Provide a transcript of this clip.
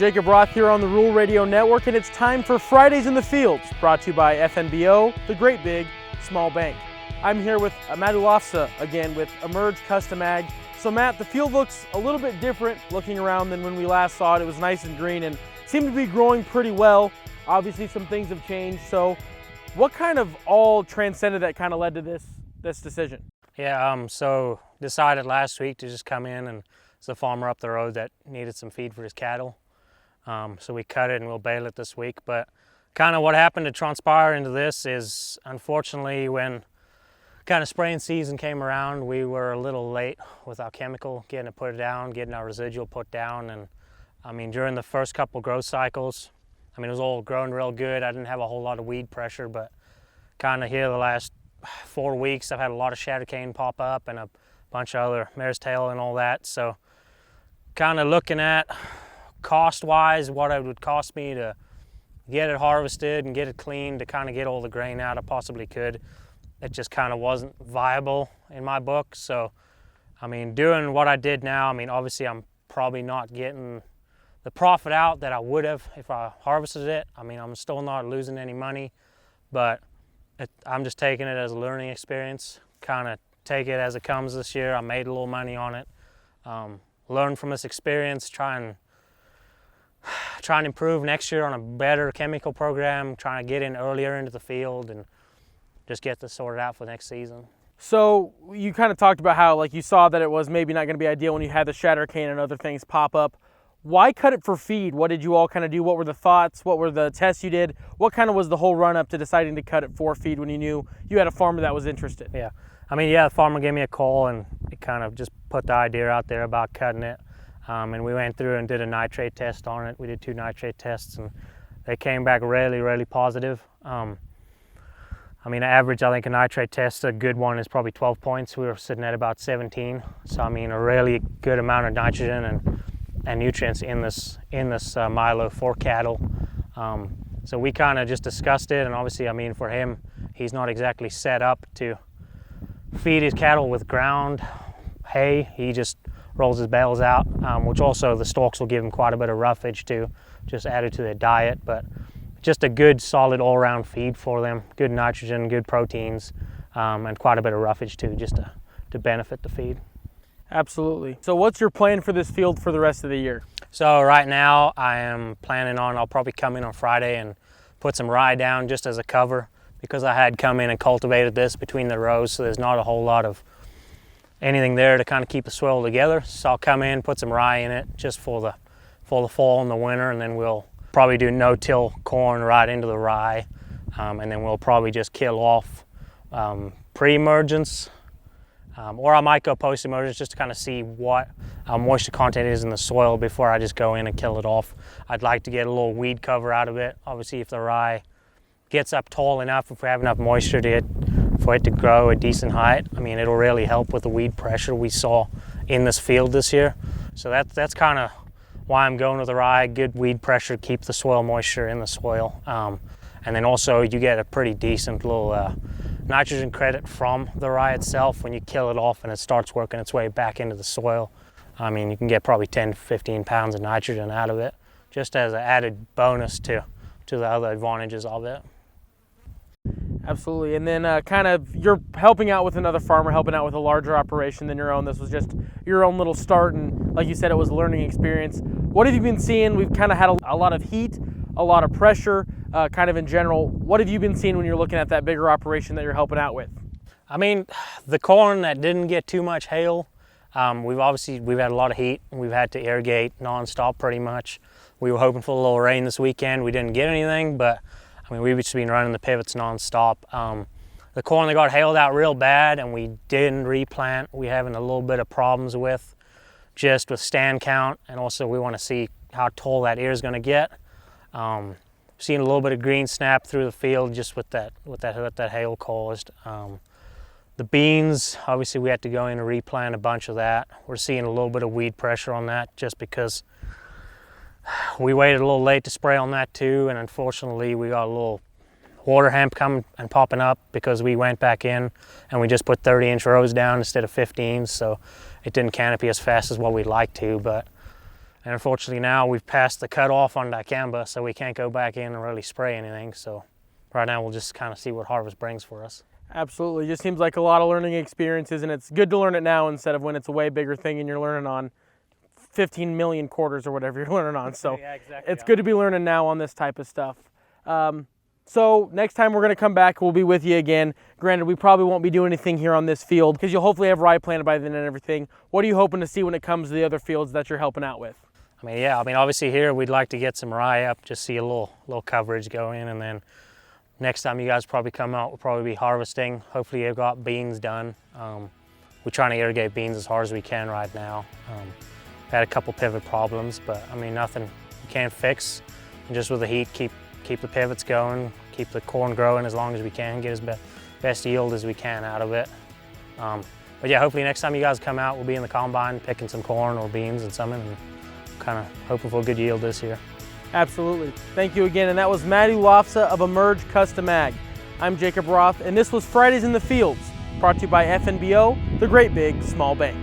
Jacob Roth here on the Rural Radio Network, and it's time for Fridays in the Fields, brought to you by FNBO, the Great Big Small Bank. I'm here with Matt Oelofse again with Emerge Custom Ag. So Matt, the field looks a little bit different looking around than when we last saw it. It was nice and green and seemed to be growing pretty well. Obviously some things have changed. So what kind of all transcended that kind of led to this decision? Yeah, so decided last week to just come in, and there's a farmer up the road that needed some feed for his cattle. So we cut it and we'll bale it this week. But kind of what happened to transpire into this is, unfortunately, when kind of spraying season came around, we were a little late with our chemical, getting it put down, getting our residual put down. And I mean, during the first couple growth cycles, I mean, it was all growing real good. I didn't have a whole lot of weed pressure, but kind of here the last 4 weeks, I've had a lot of shatter cane pop up and a bunch of other mare's tail and all that. So kind of looking at cost-wise, what it would cost me to get it harvested and get it cleaned to kind of get all the grain out I possibly could. It just kind of wasn't viable in my book. So, I mean, doing what I did now, I mean, obviously I'm probably not getting the profit out that I would have if I harvested it. I mean, I'm still not losing any money, but I'm just taking it as a learning experience, kind of take it as it comes this year. I made a little money on it. Learn from this experience, try and improve next year on a better chemical program, trying to get in earlier into the field and just get this sorted out for next season. So you kind of talked about how like you saw that it was maybe not going to be ideal when you had the shatter cane and other things pop up. Why cut it for feed? What did you all kind of do? What were the thoughts? What were the tests you did? What kind of was the whole run up to deciding to cut it for feed when you knew you had a farmer that was interested? Yeah, I mean, yeah, the farmer gave me a call and it kind of just put the idea out there about cutting it. And we went through and did a nitrate test on it. We did 2 nitrate tests and they came back really positive. I mean, average, I think a nitrate test, a good one is probably 12 points. We were sitting at about 17. So I mean, a really good amount of nitrogen and nutrients in this Milo for cattle. So we kind of just discussed it, and obviously, I mean, for him, he's not exactly set up to feed his cattle with ground hay. He just rolls his bales out, which also the stalks will give him quite a bit of roughage too, just added to their diet. But just a good, solid all-around feed for them, good nitrogen, good proteins, and quite a bit of roughage too, just to benefit the feed. Absolutely. So what's your plan for this field for the rest of the year? So right now I am planning on, I'll probably come in on Friday and put some rye down just as a cover, because I had come in and cultivated this between the rows, so there's not a whole lot of anything there to kind of keep the soil together. So I'll come in, put some rye in it just for the fall and the winter, and then we'll probably do no-till corn right into the rye, and then we'll probably just kill off pre-emergence. Or I might go post-emergence just to kind of see what moisture content is in the soil before I just go in and kill it off. I'd like to get a little weed cover out of it. Obviously, if the rye gets up tall enough, if we have enough moisture for it to grow a decent height, I mean, it'll really help with the weed pressure we saw in this field this year. So that's kind of why I'm going with the rye. Good weed pressure, keep the soil moisture in the soil. And then also you get a pretty decent little nitrogen credit from the rye itself when you kill it off and it starts working its way back into the soil. I mean, you can get probably 10 to 15 pounds of nitrogen out of it, just as an added bonus to the other advantages of it. Absolutely. And then kind of you're helping out with another farmer, helping out with a larger operation than your own. This was just your own little start, and like you said, it was a learning experience. What have you been seeing? We've kind of had a lot of heat, a lot of pressure, kind of in general. What have you been seeing when you're looking at that bigger operation that you're helping out with? I mean, the corn that didn't get too much hail, we've had a lot of heat. We've had to irrigate nonstop pretty much. We were hoping for a little rain this weekend. We didn't get anything, but I mean, we've just been running the pivots nonstop. The corn that got hailed out real bad and we didn't replant, we're having a little bit of problems with just with stand count, and also we want to see how tall that ear is going to get. Seeing a little bit of green snap through the field just with that hail caused. The beans, obviously we had to go in and replant a bunch of that. We're seeing a little bit of weed pressure on that just because we waited a little late to spray on that too, and unfortunately we got a little water hemp coming and popping up because we went back in and we just put 30-inch rows down instead of 15, so it didn't canopy as fast as what we'd like to. But And unfortunately now we've passed the cutoff on dicamba, so we can't go back in and really spray anything. So right now we'll just kind of see what harvest brings for us. Absolutely. It just seems like a lot of learning experiences, and it's good to learn it now instead of when it's a way bigger thing and you're learning on 15 million quarters or whatever you're learning on. So yeah, exactly. It's good to be learning now on this type of stuff. So next time we're going to come back, we'll be with you again. Granted, we probably won't be doing anything here on this field because you'll hopefully have rye planted by then and everything. What are you hoping to see when it comes to the other fields that you're helping out with? Obviously here we'd like to get some rye up, just see a little coverage go in, and then next time you guys probably come out, we'll probably be harvesting. Hopefully you've got beans done. We're trying to irrigate beans as hard as we can right now. Had a couple pivot problems, but nothing you can't fix. And just with the heat, keep the pivots going, keep the corn growing as long as we can, get as best yield as we can out of it. But yeah, hopefully next time you guys come out, we'll be in the combine picking some corn or beans and something, and kind of hoping for a good yield this year. Absolutely. Thank you again. And that was Matt Oelofse of Emerge Custom Ag. I'm Jacob Roth, and this was Fridays in the Fields, brought to you by FNBO, the Great Big Small Bank.